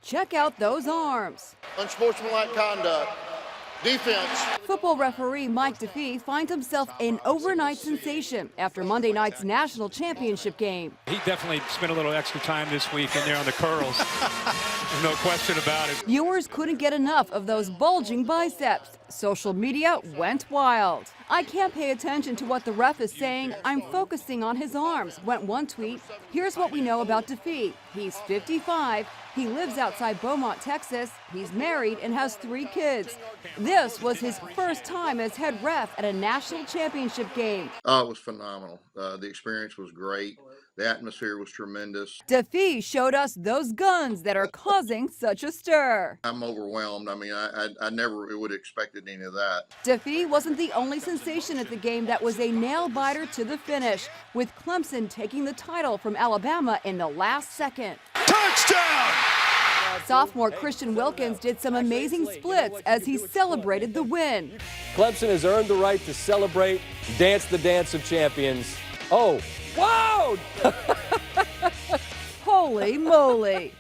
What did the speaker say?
Check out those arms. Unsportsmanlike conduct. Defense. Football referee Mike DeFee finds himself an overnight sensation after Monday night's national championship game. He definitely spent a little extra time this week in there on the curls. There's no question about it. Viewers couldn't get enough of those bulging biceps. Social media went wild. I can't pay attention to what the ref is saying. I'm focusing on his arms, went one tweet. Here's what we know about DeFee. He's 55. He lives outside Beaumont, Texas. He's married and has 3 kids. This was his first time as head ref at a national championship game. Oh, it was phenomenal. The experience was great. The atmosphere was tremendous. DeFee showed us those guns that are causing such a stir. I'm overwhelmed. I mean, I never would have expected any of that. DeFee wasn't the only sensation at the game that was a nail-biter to the finish, with Clemson taking the title from Alabama in the last second. Touchdown! Sophomore Christian Wilkins did some amazing splits as he celebrated the win. Clemson has earned the right to celebrate, dance the dance of champions. Oh, whoa! Holy moly!